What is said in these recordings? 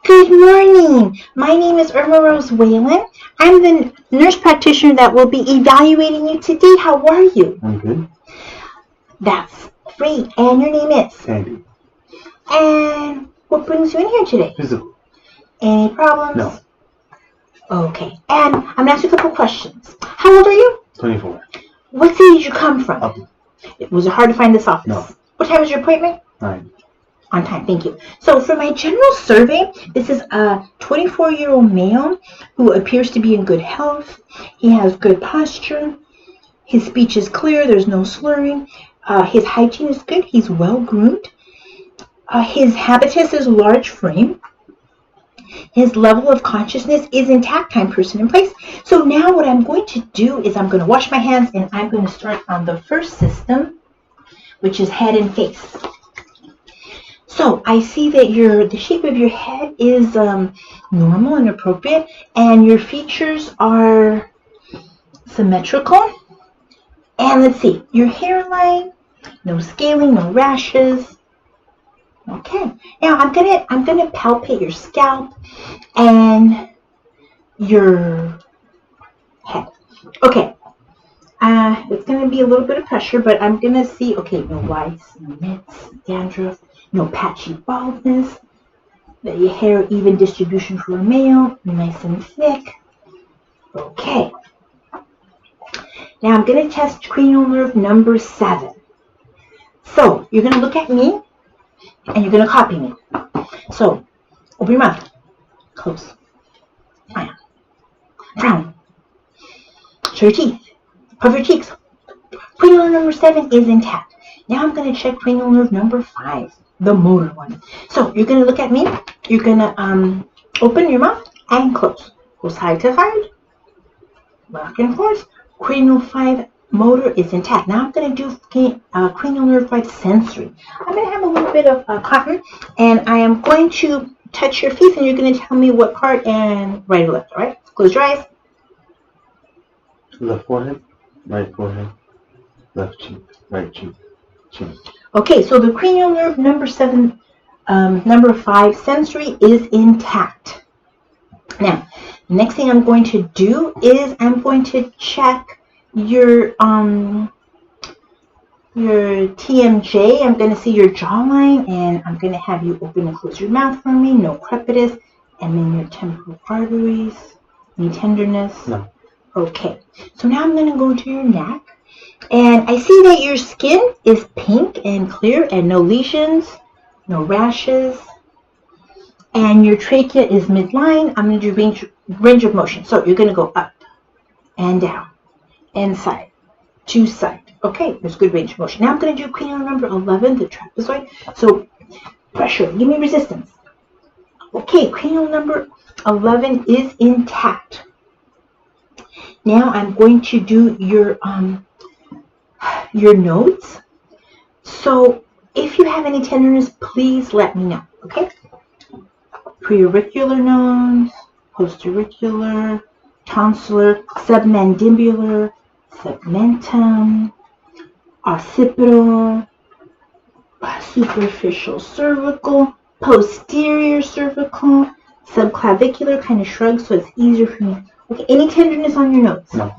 Good morning. My name is Irma Rose Whalen. I'm the nurse practitioner that will be evaluating you today. How are you? I'm good. That's great. And your name is? Andy. And what brings you in here today? Physical. Any problems? No. Okay. And I'm going to ask you a couple questions. How old are you? 24. What city did you come from? Upland. Was it hard to find this office? No. What time was your appointment? 9. On time, thank you. So for my general survey, this is a 24-year-old male who appears to be in good health. He has good posture. His speech is clear. There's no slurring. His hygiene is good. He's well groomed. His habitus is large frame. His level of consciousness is intact, time, person, and place. So now what I'm going to do is I'm going to wash my hands and I'm going to start on the first system, which is head and face. So I see that the shape of your head is normal and appropriate, and your features are symmetrical. And let's see, your hairline, no scaling, no rashes. Okay. Now I'm gonna palpate your scalp and your head. Okay. It's gonna be a little bit of pressure, but I'm gonna see. Okay, no lice, no nits, dandruff. No patchy baldness, your hair even distribution for a male, nice and thick. Okay. Now I'm going to test cranial nerve number 7. So you're going to look at me and you're going to copy me. So open your mouth, close, frown, show your teeth, puff your cheeks. Cranial nerve number 7 is intact. Now I'm going to check cranial nerve number 5. The motor one. So you're going to look at me. You're going to open your mouth and close. Go side to side. Back and forth. Cranial 5 motor is intact. Now I'm going to do cranial nerve 5 sensory. I'm going to have a little bit of cotton, and I am going to touch your face, and you're going to tell me what part and right or left. All right? Close your eyes. Left forehead, right forehead, left cheek, right cheek, chin. Okay, so the cranial nerve number 7, number 5 sensory is intact. Now, the next thing I'm going to do is I'm going to check your TMJ. I'm going to see your jawline, and I'm going to have you open and close your mouth for me. No crepitus. And then your temporal arteries. Any tenderness? No. Okay, so now I'm going to go to your neck. And I see that your skin is pink and clear and no lesions, no rashes. And your trachea is midline. I'm going to do range of motion. So you're going to go up and down, inside, to side. Okay, there's good range of motion. Now I'm going to do cranial number 11, the trapezoid. So pressure, give me resistance. Okay, cranial number 11 is intact. Now I'm going to do your nodes. So if you have any tenderness, please let me know, okay? Preauricular nodes, postauricular, tonsillar, submandibular, segmentum, occipital, superficial cervical, posterior cervical, subclavicular, kind of shrug so it's easier for me. Okay, any tenderness on your nodes? No.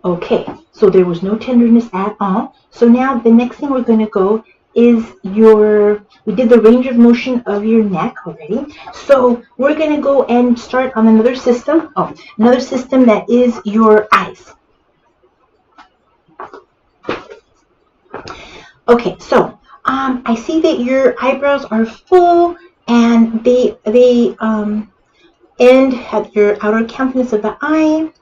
Okay, so there was no tenderness at all. So now the next thing we're going to go is we did the range of motion of your neck already. So we're going to go and start on another system. Another system that is your eyes. Okay, so I see that your eyebrows are full and they end at your outer countenance of the eye.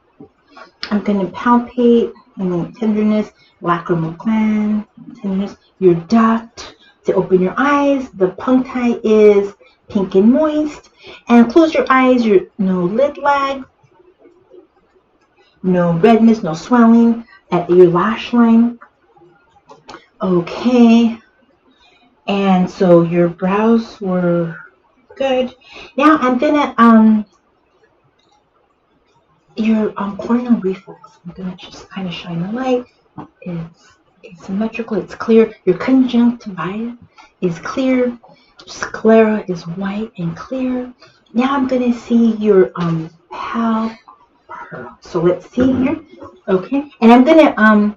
I'm going to palpate any tenderness, lacrimal gland, tenderness, your duct. To open your eyes, the puncti is pink and moist. And close your eyes, no lid lag, no redness, no swelling at your lash line. Okay. And so your brows were good. Now I'm going to your corneal reflex. I'm going to just kind of shine the light. It's symmetrical, it's clear. Your conjunctiva is clear. Sclera is white and clear. Now I'm going to see your palpebral. So let's see here. Okay, and I'm going to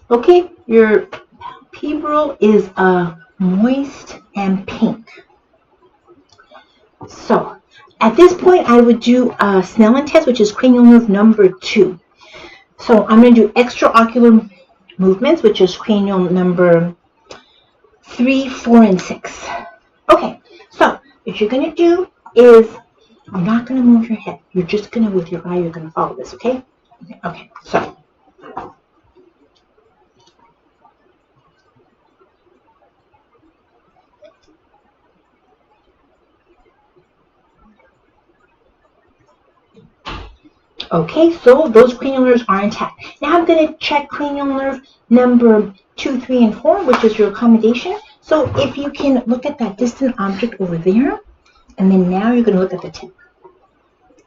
okay, your palpebral is moist and pink. So at this point, I would do a Snellen test, which is cranial nerve number 2. So I'm going to do extraocular movements, which is cranial number 3, 4, and 6. Okay, so what you're going to do is, you're not going to move your head. You're just going to, with your eye, you're going to follow this, okay? Okay, so. Okay, so those cranial nerves are intact. Now I'm going to check cranial nerve number 2, 3, and 4, which is your accommodation. So if you can look at that distant object over there, and then now you're going to look at the tip.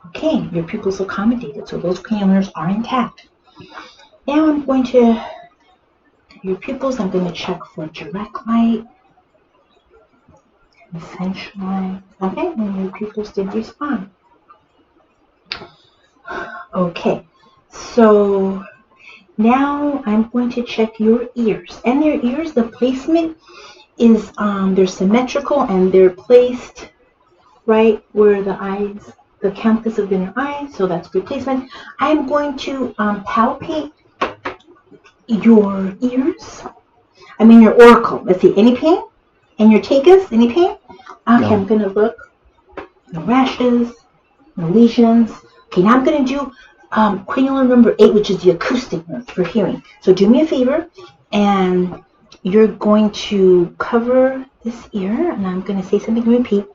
Okay, your pupils accommodated, so those cranial nerves are intact. Now I'm going to, your pupils, I'm going to check for direct light, essential light. Okay, and your pupils did respond. Okay, so now I'm going to check your ears. And their ears, the placement is, they're symmetrical and they're placed right where the eyes, the campus of the inner eye, so that's good placement. I'm going to palpate your ears. I mean your auricle. Let's see, any pain? And your tagus, any pain? Okay, no. I'm going to look. No rashes, no lesions. Okay, now I'm going to do cranial nerve number 8, which is the acoustic nerve for hearing. So do me a favor, and you're going to cover this ear, and I'm going to say something and repeat.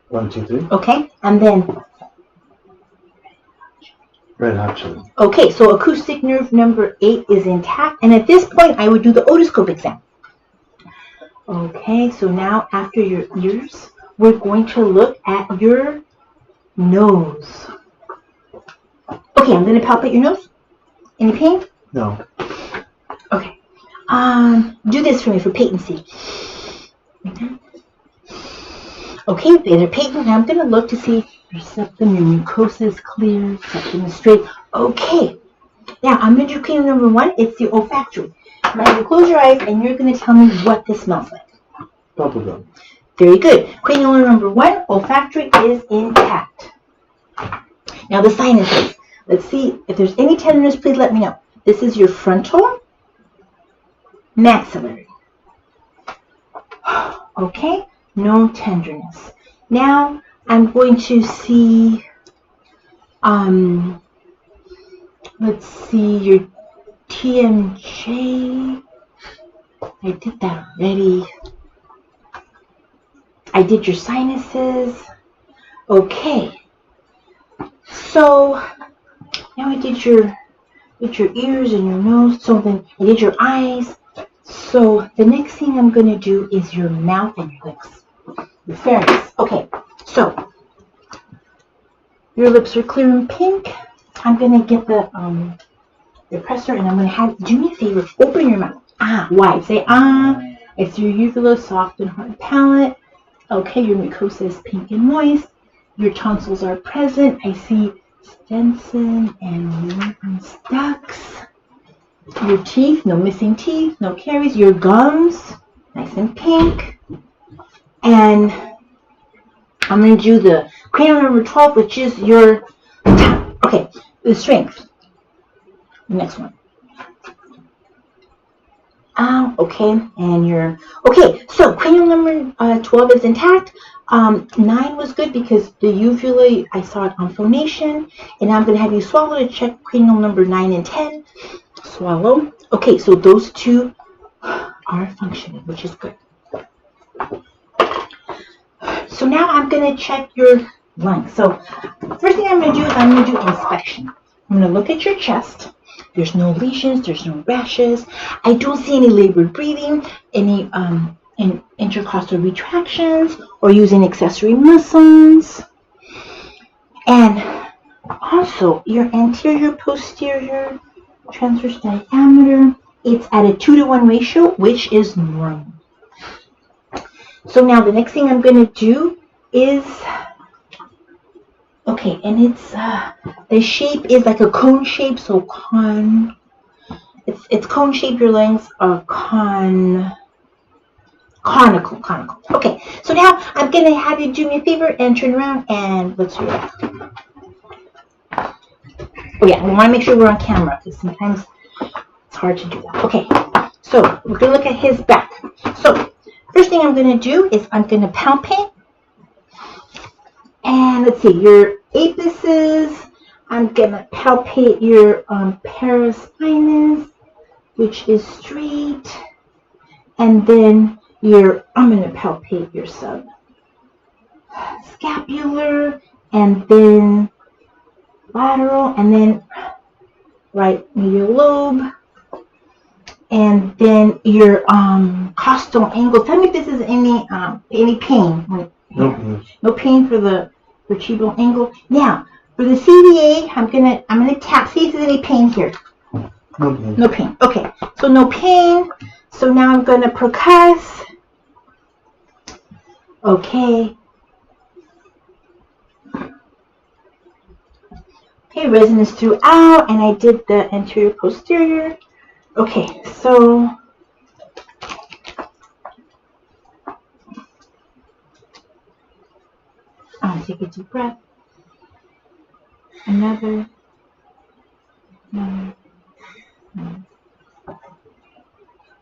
1, 2, 3. Okay, and then. Red hot chili. Okay, so acoustic nerve number 8 is intact, and at this point, I would do the otoscope exam. Okay, so now after your ears, we're going to look at your nose. Okay, I'm going to palpate your nose. Any pain? No. Okay. Do this for me for patency. Okay, they're patent. Now I'm going to look to see your septum, your mucosa is clear, septum is straight. Okay. Now I'm going to do cranial number 1. It's the olfactory. Now you close your eyes and you're going to tell me what this smells like. Bubblegum. Very good. Cranial nerve number 1, olfactory is intact. Now the sinuses. Let's see if there's any tenderness. Please let me know. This is your frontal, maxillary. Okay, no tenderness. Now I'm going to see. Let's see your TMJ. I did that already. I did your sinuses. Okay. So now I did your ears and your nose. So then I did your eyes. So the next thing I'm going to do is your mouth and your lips. Your pharynx. Okay. So your lips are clear and pink. I'm going to get the pressor and I'm going to have, do me a favor, open your mouth. Wide. Say I see your uvula, soft and hard palate. Okay, your mucosa is pink and moist. Your tonsils are present. I see Stenson and Morgan's ducts. Your teeth, no missing teeth, no caries. Your gums, nice and pink. And I'm going to do the cranial number 12, which is your, okay, the strength. The next one. Okay, and your, okay, so cranial number 12 is intact. 9 was good because the uvula, I saw it on phonation, and I'm going to have you swallow to check cranial number 9 and 10. Swallow. Okay, so those two are functioning, which is good. So now I'm going to check your lungs. So first thing I'm going to do is I'm going to do inspection. I'm going to look at your chest. There's no lesions, there's no rashes. I don't see any labored breathing, any intercostal retractions, or using accessory muscles. And also, your anterior, posterior, transverse diameter, it's at a 2-to-1 ratio, which is normal. So now the next thing I'm going to do is, okay, and it's, the shape is like a cone shape, so it's cone shape, your lengths are conical. Okay, so now I'm going to have you do me a favor and turn around and let's do that. Oh yeah, we want to make sure we're on camera because sometimes it's hard to do that. Okay, so we're going to look at his back. So first thing I'm going to do is I'm going to palpate. And let's see, your apices. I'm going to palpate your paraspinous, which is straight. And then I'm going to palpate your subscapular, and then lateral, and then right medial lobe, and then your costal angle. Tell me if this is any pain. No pain for the vertebral angle. Now for the CVA, I'm gonna tap. See if there's any pain here. No pain. Okay, so no pain. So now I'm gonna percuss. Okay. Okay, resonance throughout, and I did the anterior posterior. Okay, so take a deep breath. Another.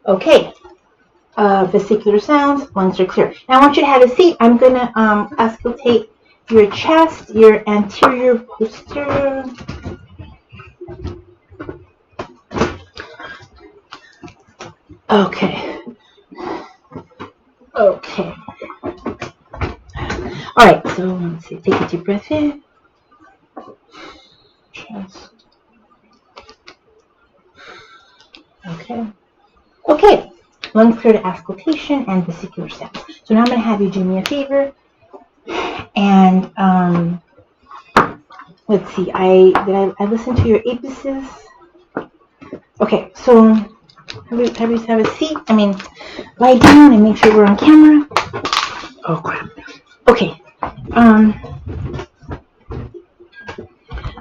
Okay. Vesicular sounds, lungs are clear. Now I want you to have a seat. I'm gonna auscultate your chest, your anterior, posterior. Okay. Okay. All right. So let's see. Take a deep breath in. Chest. Okay. Okay. Lungs clear to auscultation and vesicular sounds. So now I'm going to have you do me a favor. And let's see. Did I listen to your apices? Okay. So have a seat. Lie down and make sure we're on camera. Oh crap. Okay.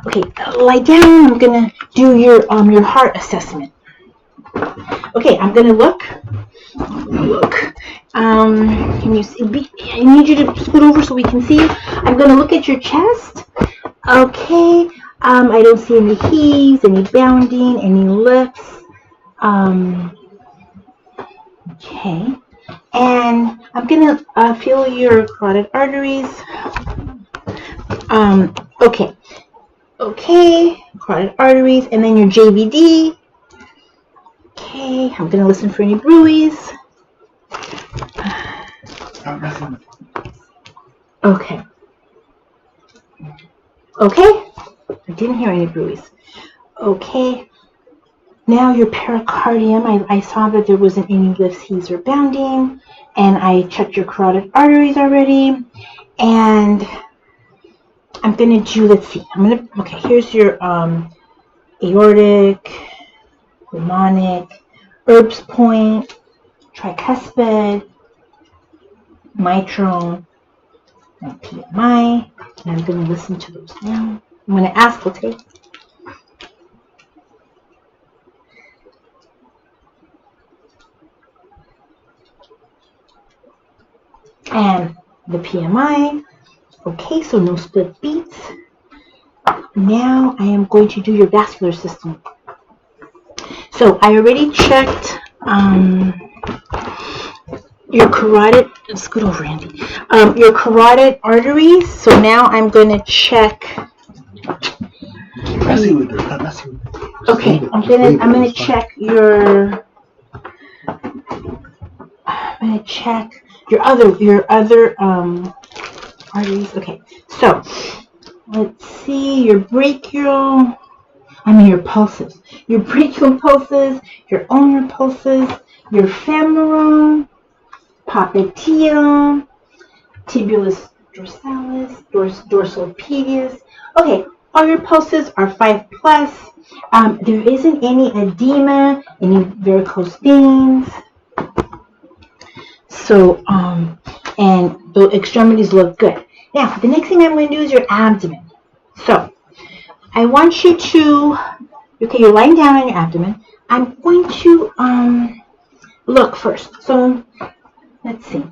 Okay. Lie down. I'm gonna do your heart assessment. Okay. I'm gonna look. Can you see? I need you to scoot over so we can see. I'm gonna look at your chest. Okay. I don't see any heaves, any bounding, any lifts. Okay. And I'm gonna feel your carotid arteries. Okay. Okay. Carotid arteries, and then your JVD. Okay. I'm gonna listen for any bruits. Okay. Okay. I didn't hear any bruits. Okay. Now your pericardium, I saw that there wasn't any lifts, heaves, or bounding, and I checked your carotid arteries already, and I'm gonna do, let's see, okay, here's your aortic, pulmonic, Erb's point, tricuspid, mitral, and PMI, and I'm gonna listen to those now. I'm gonna auscultate. And the PMI. Okay, so no split beats. Now I am going to do your vascular system. So I already checked your carotid, scoot over, Andy, your carotid arteries. So now I'm going to check. Okay, I'm gonna check your. I'm gonna check your other arteries. Okay, so let's see your brachial. Your pulses. Your brachial pulses, your ulnar pulses, your femoral, popliteal, tibulus dorsalis, dorsal pedis. Okay, all your pulses are 5+. There isn't any edema, any varicose veins. So and the extremities look good. Now, the next thing I'm going to do is your abdomen. So, I want you to, okay, you're lying down on your abdomen. I'm going to look first. So, let's see.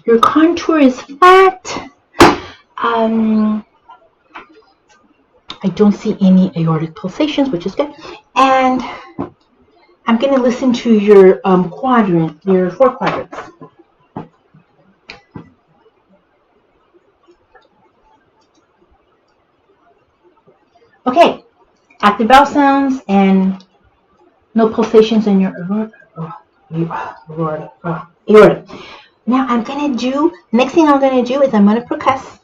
Your contour is flat. I don't see any aortic pulsations, which is good. And I'm going to listen to your quadrant, your 4 quadrants. Okay, active vowel sounds and no pulsations in your aorta. Now I'm going to do, next thing I'm going to do is I'm going to percuss.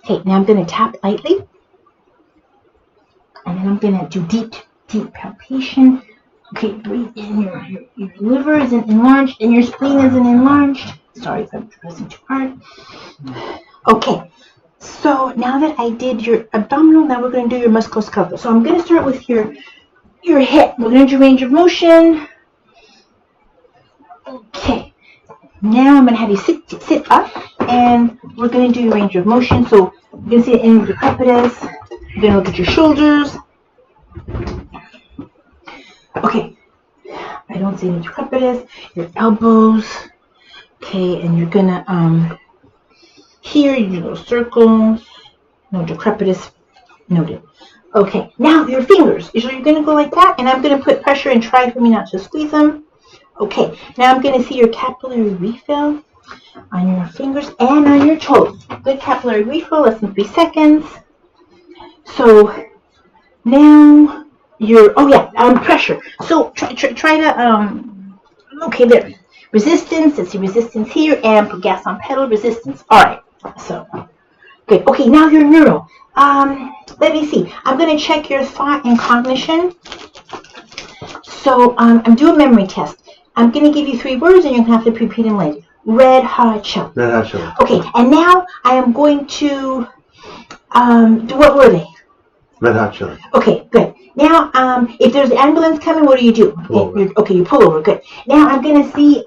Okay, now I'm going to tap lightly. And then I'm going to do deep palpation. Okay, breathe in. Your liver isn't enlarged and your spleen isn't enlarged. Sorry if I'm pressing too hard. Okay, so now that I did your abdominal, now we're going to do your musculoskeletal. So I'm going to start with your hip. We're going to do range of motion. Okay, now I'm going to have you sit up, and we're going to do your range of motion. So you're going to see the end of your crepitus. You're going to look at your shoulders. Okay, I don't see any crepitus. Your elbows. Okay, and you're going to here, you do little circles. No decrepitus. Noted. Okay, now your fingers. So you're going to go like that, and I'm going to put pressure and try for me not to squeeze them. Okay, now I'm going to see your capillary refill on your fingers and on your toes. Good capillary refill, less than 3 seconds. So now your, pressure. So try to, okay, there. Resistance, let's see, resistance here, and put gas on pedal, resistance. All right, so, good. Okay, now your neural. Let me see. I'm going to check your thought and cognition. So, I'm doing a memory test. I'm going to give you 3 words, and you're going to have to repeat them later. Red hot chili. Red hot chili. Okay, and now I am going to, what were they? Red hot chili. Okay, good. Now, if there's an ambulance coming, what do you do? Okay, you pull over. Good. Now I'm going to see,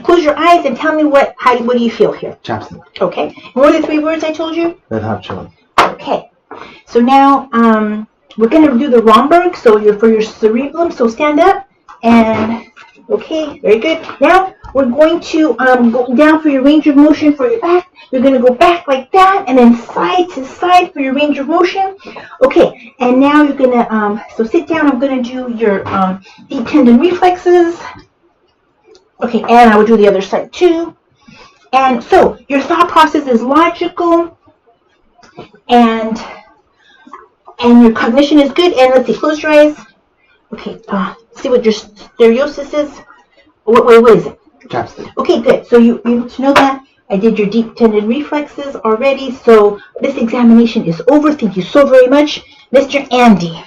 close your eyes and tell me what do you feel here? Chapstick. Okay. And what are the 3 words I told you? Red hot chili. Okay. So now, we're going to do the Romberg, so for your cerebellum, so stand up, and, okay, very good. Now, we're going to go down for your range of motion for your back. You're going to go back like that, and then side to side for your range of motion. Okay, and now you're going to, so sit down. I'm going to do your deep tendon reflexes. Okay, and I will do the other side too. And so your thought process is logical, and your cognition is good. And let's see, close your eyes. Okay, see what your stereosis is. What is it? Chapstick. Okay, good. So you're able to know that. I did your deep tendon reflexes already. So this examination is over. Thank you so very much, Mr. Andy.